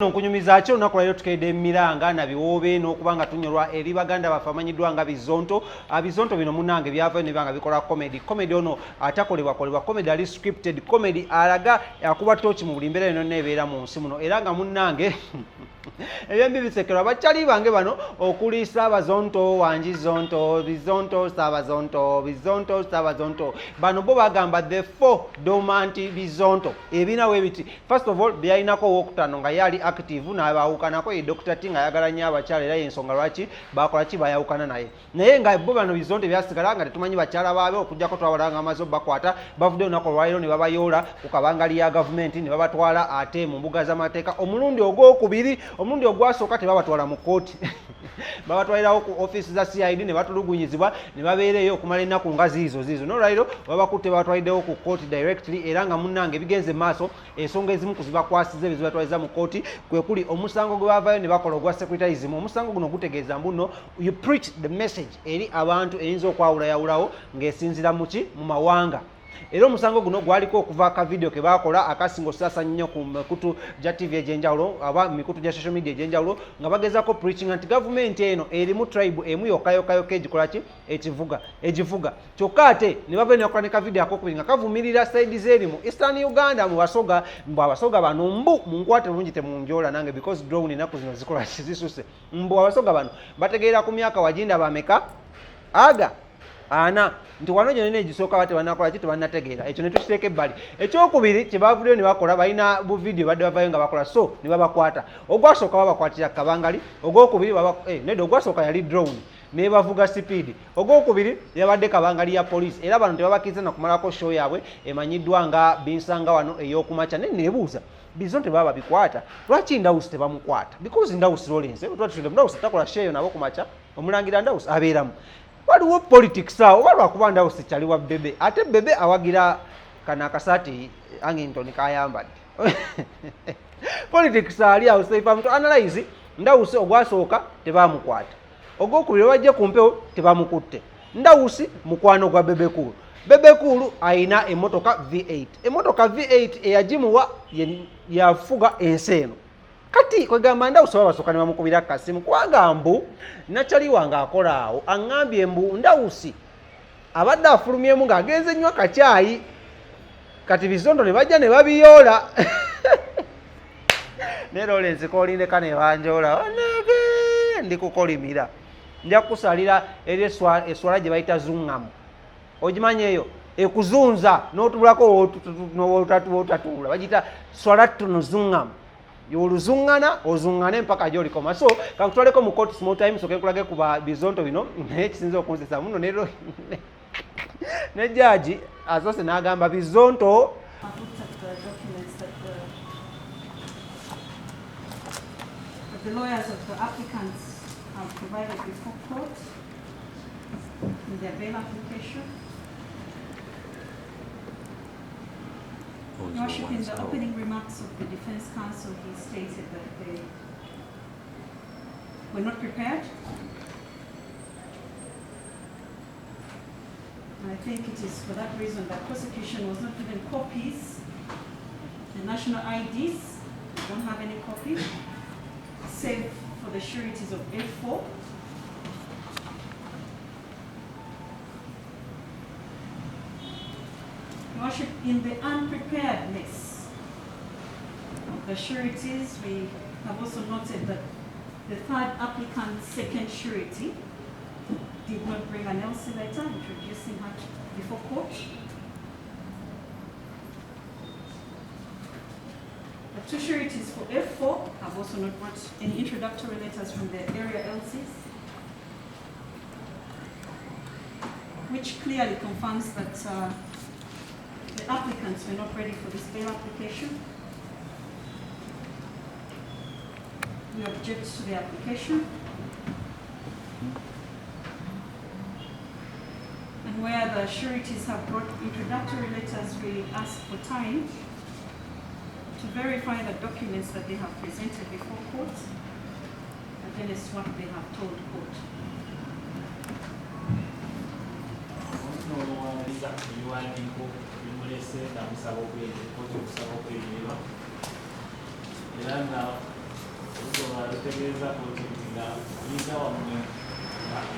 Okunyumiza kyo olunaku lero tukedde Miranga na biwoobe n'okubanga tunyolwa eri baganda baffe amanyiddwa nga Bizonto. Bizonto bino munnange byavayo ne banga bikola comedy ono atakolebwa comedy ali scripted comedy alaga akuba tochi mu buli mbeera yonna nebeera mu nsi muno era nga munnange ebyembi bisekerwa bakyali bange bano okuli Saabazonto, Wanji Zonto, Bizonto, Saabazonto, Bizonto, Saabazonto. Bano bo bagamba the four dormant Bizonto. Ebina we biti. First of all, byalinako owokutaano nga yali active n'abaawukanako ye Dr. Tinga ayagala nnyo abakyala era y'ensonga lwaki bakola ki bayawukana naye. Naye nga bo bano Bizonto byasigala nga tetumanyi bakyala baabe okujjako twabalanga amaze bakwata bavudde olunaku olwaliro ne babayoola ku kabangali ya gavumenti ne babatwala ate mu mbuga z'amateeka omulundi ogwokubiri. Omundi ogwasooka tebabatwala mu kooti babatwalirawo ku office za CID ne batulugunyizibwa ne babeereyo okumala ennaku nga ziizo n'olwaliro babakutte batwaliddewo ku kooti directly era nga munnange bigenze maaso ensonga ezimu kuzibakwasize bezibatwaliza mu kooti kwe kuli omusango gwe bavayo ne bakola ogwa secretarism. Omusango guno gutegeeza mbuno you preach the message eri abantu eyinza okwawulayawulawo ng'esinzira muki mu mawanga. Era omusango guno gwaliko okuva ka video ke bakola akasingo sasa nnyo ku mikutu gya TV egyenjawulo aba mikutu gya social media egyenjawulo nga bagezako preaching anti government eno erimu tribe emu yokayokayoka egikola ki egivuga kyokka ate ne bava ne bakola ne ka video akokubiri nga kavumirira side z'erimu Eastern Uganda mu Basoga mbu Abasoga bano mbu munkwate bulungi temunjola nange because drone ennaku zino zikola zisuse mbu Abasoga bano bategeera ku myaka wajinda bameka aga ana nti wano gyonna egisooka bate banakola ki tebannategeera ekyo ne tukiteeka ebbali. Ekyokubiri kye bavuddeyo ne bakola balina bu video badde bavayo nga bakola so ne babakwata ogwasooka babakwatira kabangali ogwokubiri nedda ogwasooka yali drone ne bavuga speed ogwokubiri yabadde kabangali ya police era bano tebabakkiriza na kumalako show yaabwe emanyiddwa nga binsanga wano ey'okumakya ne neebuuza Bizonto baba bikwata lwaki Ndawusi tebamukwata because Ndawusi Lawrence Ndawusi takola show nabo kumakya omulangira Ndawusi abeeramu waliwo politics awo walwa kuba Ndawusi kyali wa bebe ate bebe awagira kana akasaati Angington kayambadde politics ali awo seifa mtu analyze Ndawusi ogwasooka tebamukwata ogwokubiri wajje ku mpewo tebamukutte Ndawusi mukwano gwa bebe kulu ayina emotoka V8 eyagimuwa yafuga enseeno kati kwegamba Ndawusi babasooka ne bamukubira kasimu kubanga mbu nakyali wange akola awo aŋŋambye mbu Ndawusi abadde afulumyemu ng'agenze nnyo akacyayi kati Bizonto ne bajja ne babiyoola ne Lawrence koolindeka ne banjoola onege ndi kukolimira nja kukusalira eri eswala gye bayita zungamu ogimanyi eyo ekuzunza n'otubulako wotatuula bagiyita swala tuno zungamu yoluzungana ozungane mpaka gyolikoma so kakutwaleko mu court small time soke kulage kuba Bizonto bino naye kisinza okunzisa muno ne judge azose n'agamba Bizonto the lawyers of the applicants have provided before court in their bail application. Your Worship, in the opening remarks of the defense counsel, he stated that they were not prepared. And I think it is for that reason that prosecution was not given copies. The national IDs don't have any copies, save for the sureties of F4. Worship, in the unpreparedness of the sureties, we have also noted that the third applicant's second surety did not bring an LC letter introducing her before court. The two sureties for F4 have also not brought any introductory letters from the area LCs, which clearly confirms that the applicants were not ready for this bail application. We object to the application. And where the sureties have brought introductory letters, we ask for time to verify the documents that they have presented before court against what they have told court. era nga olugoba lutegeeza nti nga yinza wammwe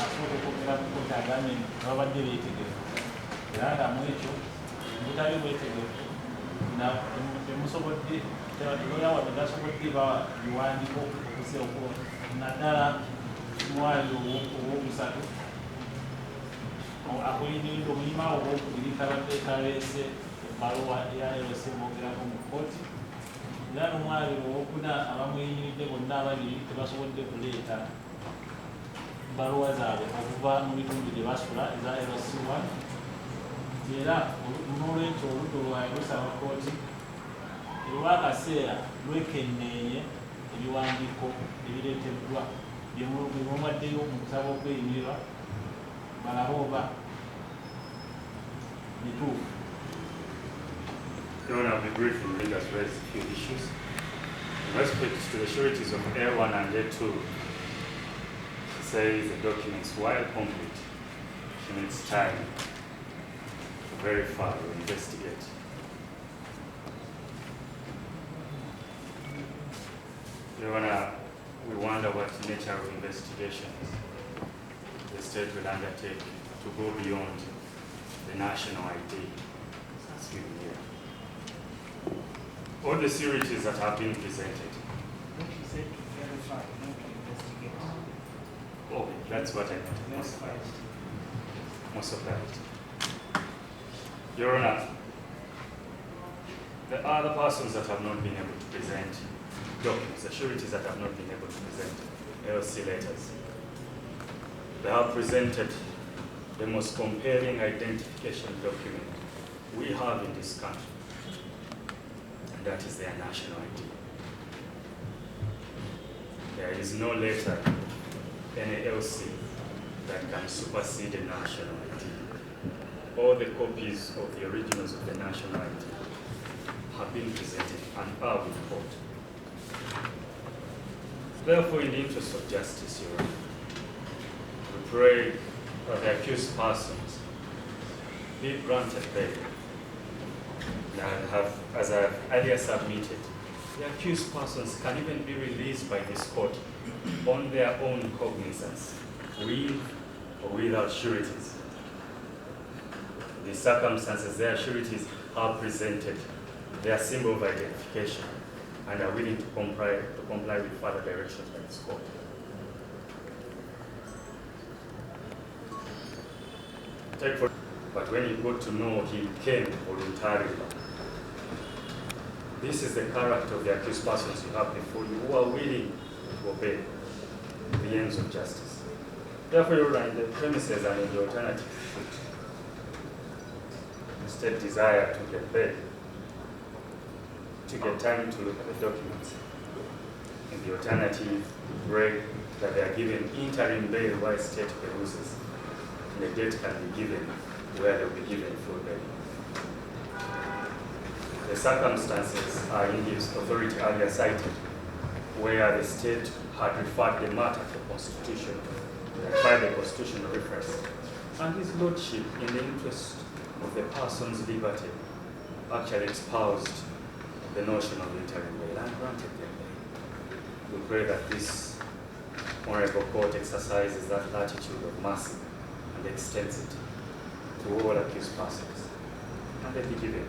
asobola okwogera mu kooti agambe babadde beetegefu era nga mu ekyo butali bwetegefu temusobodde looya wabwe tasobodde bawa biwandiiko okuseoko naddala mwali owokusatu akuyimiridde omulima owokubiri kabadde kaleese ebbaluwa ya LC bogerako mu kooti era n'omwali owokuna abamuyimiridde bonna ababiri tebasobodde kuleeta bbaluwa zaabwe okuva mu bitundu gye basula eza LC1 era n'olwekyo oludda lwaye lusaba kooti olwakaseera lwekenneeye ebiwandiiko ebireeteddwa byemuwaddeyo mu kusaba okweyimirirwa balabe oba bituufu. Your Honor, I'll be brief in legal has raised a few issues. In respect to the sureties of A1 and A2, it says the documents, while complete, she needs time to verify or investigate. Your Honor, we wonder what nature of investigations the state will undertake to go beyond the national ID that's given here. All the sureties that have been presented. What you said to verify, not to investigate. Oh, that's what I meant. Most of that. Your Honor, the other persons that have not been able to present documents, the sureties that have not been able to present LC letters, they have presented the most compelling identification document we have in this country, and that is their national ID. There is no letter, any LC, that can supersede a national ID. All the copies of the originals of the national ID have been presented and are with court. Therefore, in the interest of justice, Your Honor, we pray that the accused persons be granted bail. And as I have earlier submitted, the accused persons can even be released by this court on their own cognizance, with or without sureties. In these circumstances, their sureties have presented their symbol of identification and are willing to comply with further directions by this court. But when you got to know he came voluntarily, this is the character of the accused persons you have before you who are willing to obey the ends of justice. Therefore, Your Honor, in the premises and in the alternative, the state desire to get bail, to get time to look at the documents. In the alternative, pray that they are given interim bail while state peruses, and the date can be given where they will be given full bail. The circumstances are in his authority earlier cited, where the state had referred the matter to the Constitution, tried the constitutional reference, and his lordship, in the interest of the person's liberty, actually espoused the notion of interim bail and granted them bail. We pray that this honorable court exercises that latitude of mercy and extends it to all accused persons, and they be given.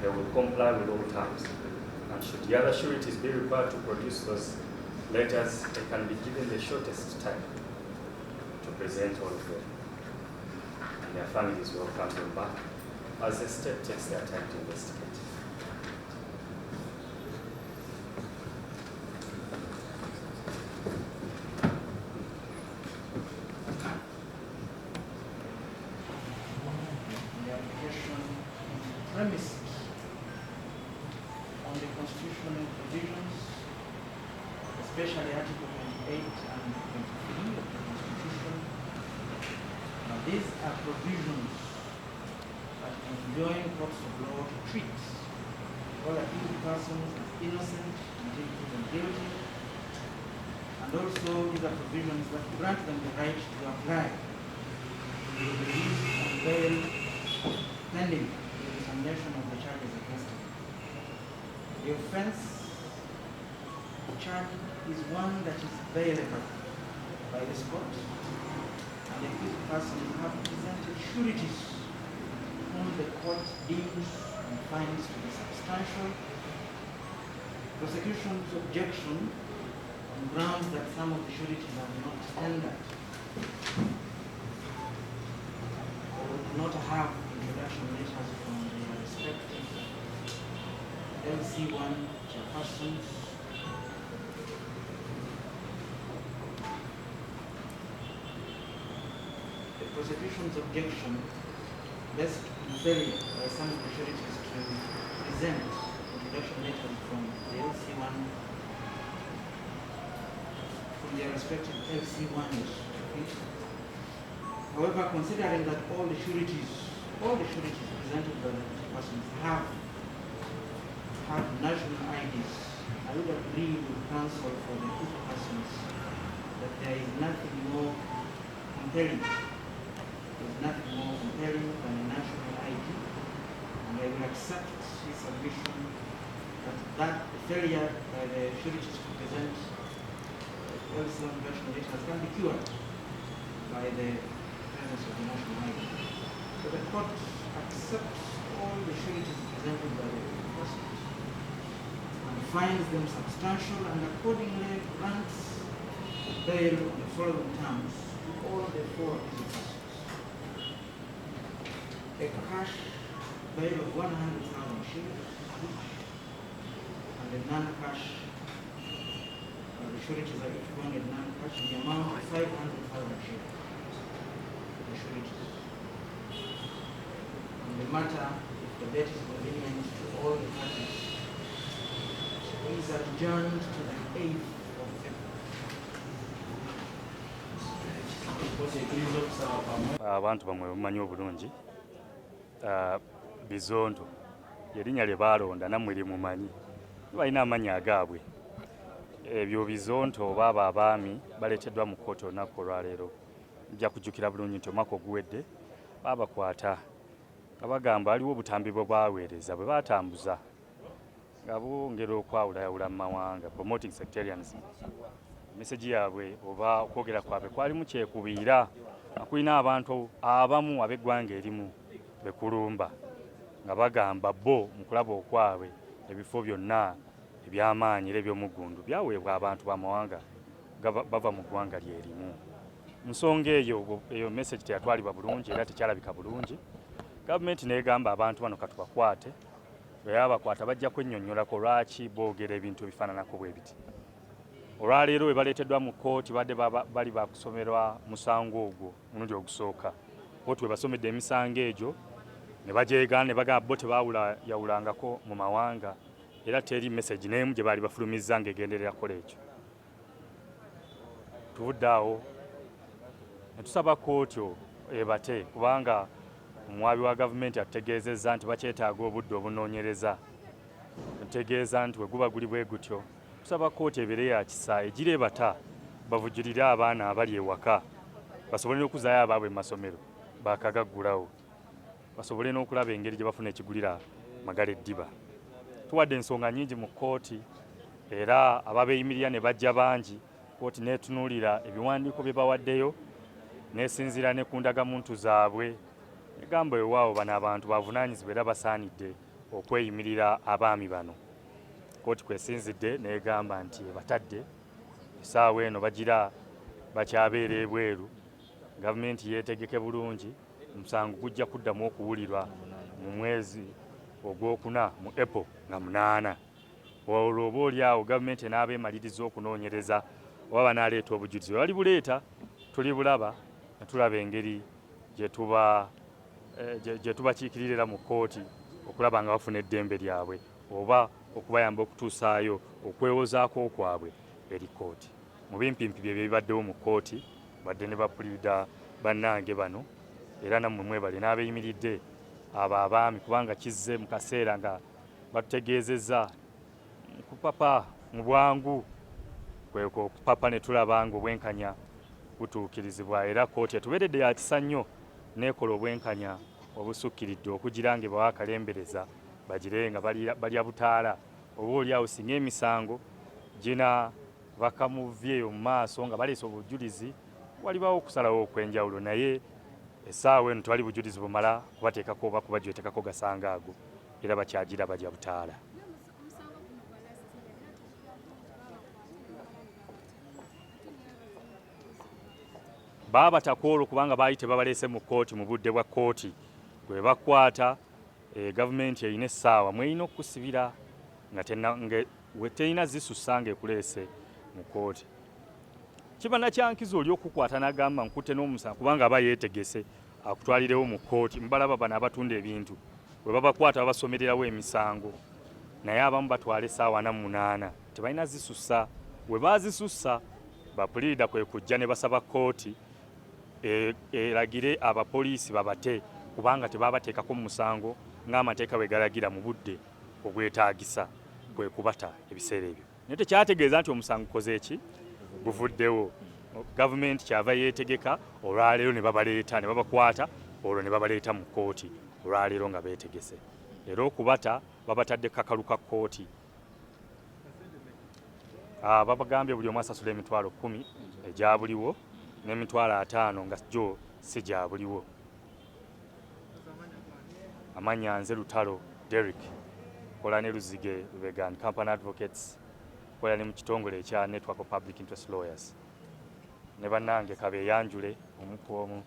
They will comply with all terms. And should the other sureties be required to produce those letters, they can be given the shortest time to present all of them. And their families will come them back as the state takes their time to investigate. The application premises on the constitutional provisions, especially Article 28 and 23 of the Constitution. Now, these are provisions that enjoin courts of law to treat all accused persons as innocent until proven guilty, and also these are provisions that grant them the right to apply to be released on bail pending the determination of the charges against them. The offense charge is one that is bailable by this court, and the accused persons have presented sureties whom the court deems and finds to be substantial. Prosecution's objection on grounds that some of the sureties are not tendered or do not have introduction letters from their respective LC1 chairpersons. The prosecution's objection rests in failure by some of the sureties to present introduction letters from the LC1 from their respective LC1s. However, considering that all the sureties presented by the persons have national IDs, I would agree with counsel for the two persons that there is nothing more compelling. There is nothing more compelling than a national ID, and I will accept his submission that the failure by the sureties to present LC1 national letters can be cured by the presence of the national ID. So the court accepts all the sureties presented by the persons and finds them substantial, and accordingly grants bail on the following terms to all the four accused. A cash bail of 100,000 shillings each, and a non-cash, the sureties are each wanted non-cash, the amount of 500,000 shillings. The sureties. On the matter, if the debt is convenient to all the parties, is adjourned to the 8th of February. Abantu bamwe bamanyi obulungi Bizonto yerinnya lye baalonda nammwe limumanyi, balina amannya agaabwe. Ebyo Bizonto baaba abaami baleeteddwa mu kkooti olunaku olwaleero. Nja kujjukira bulungi nti omwaka oguwedde baabakwata nga bagamba waliwo obutambi bwe baaweereza bwe baatambuza nga bongera okwawulayawula mu mawanga, promoting sectarianism. Meseji yaabwe oba okwogera kwabwe kwalimu kyekubiira nga kulina abantu abamu ab'eggwanga erimu bekulumba nga bagamba bo mu kulaba okwabwe ebifo byonna eby'amaanyi era eby'omuggundu byaweebwa abantu b'amawanga bava mu ggwanga lyerimu. Nsonga eyo message teyatwalibwa bulungi era tekyalabika bulungi. Gavumenti n'egamba abantu bano katubakwate, bwe babakwata bajja kwennyonnyolako lwaki boogera ebintu ebifaananako bwe biti. Olwaleero we baleeteddwa mu kkooti badde bali bakusomerwa musango ogwo mulundi ogusooka. Kkooti we basomedde emisango egyo ne bajeegaana ne bagamba bo tebaawulayawulangako mu mawanga era teri message n'emu gye baali bafulumizza ng'egenderera kukola ekyo. Tuvudde awo ne tusaba kkooti ebate kubanga omuwaabi wa gavumenti atutegeezezza nti bakyetaaga obudde obunoonyereza. Ntegeeza nti we guba guli bwe gutyo. Tusaba kkooti ebeere ya kisa egira ebata bavujjirire abaana abali ewaka basobole n'okuzaayo abaabwe mu masomero baakagaggulawo, basobole n'okulaba engeri gye bafuna ekigulira magala eddiba. Tuwadde ensonga nnyingi mu kkooti era ababeeyimirira ne bajja bangi. Kkooti n'etunuulira ebiwandiiko bye bawaddeyo n'esinziira ne ku ndagamuntu zaabwe egamba ewaawo bano abantu bavunaanyizibwa era basaanidde okweyimirira abaami bano. Kkooti kwesinzidde n'egamba nti ebatadde essaawa eno bagira bakyabeera ebweru. Gavumenti yeetegeke bulungi, omusango gujja kuddamu okuwulirwa mu mwezi ogwokuna mu April nga 8. Olwo oba oliawo gavumenti enaaba emaliriza okunoonyereza oba banaaleeta obujulizi. Bwe bali buleeta tuli bulaba ne tulaba engeri gye tubakiikiririra mu kkooti okulaba nga bafuna eddembe lyabwe oba okubayamba okutuusaayo okwewozaako kwabwe eri kkooti. Mu bimpimpi bye bibaddewo mu kkooti badde ne bapulida bannange bano era nammwe mwebale n'abeeyimiridde abo abaami kubanga kizze mu kaseera nga batutegeezezza kupapa mu bwangu kweko okupapa ne tulaba nga obwenkanya butuukirizibwa era kkooti etubeeredde ya kisa nnyo n'ekola obwenkanya obusukkiridde okugira nga ebawa akalembereza bagire nga balya butaala oba oliawo singa emisango gina bakamuvyeyo mu maaso nga baleese obujulizi walibawo okusalawo okwenjawulo naye essaawa eno tewali bujulizi bumala kubateekako oba kubagyetekako gasanga ago era bakyagira bajja butaala. Baabatako olwo kubanga baali tebabaleese mu kkooti mu budde bwa kkooti bwe bakwata gavumenti erina essaawa mweyina okusibira nga terina zisussa ng'ekuleese mu kkooti. Kiba nakyankiza oli okukwata n'agamba nkutte n'omusango kubanga aba yeetegese akutwalirewo mu kkooti. Mubalaba bano abatunda ebintu bwe babakwata babasomererawo emisango naye abamu batwala essaawa 48 tebalina zisussa. Bwe baazisussa bapuliida kwe kujja ne basaba kkooti eragire abapoliisi babate kubanga tebabateekako mu musango ng'amateeka bwe galagira mu budde obwetaagisa kwe kubata ebiseera ebyo. Naye tekyategeeza nti omusango ukoze eki guvuddewo. Gavumenti kyava yeetegeka olwaleero ne babaleeta ne babakwata olwo ne babaleeta mu kkooti olwaleero nga beetegese. Era okubata babatadde kakalu ka kkooti. Babagambye buli omu asasula emitwalo 10 egya buliwo n'emitwalo 5 nga gyo si gya buliwo. Amanya nze Lutalo Derrick, kola ne Luzige Vegan Company Advocates, kola ne mu kitongole ekya Network of Public Interest Lawyers. Ne bannange Kabeyanjule omu ku omu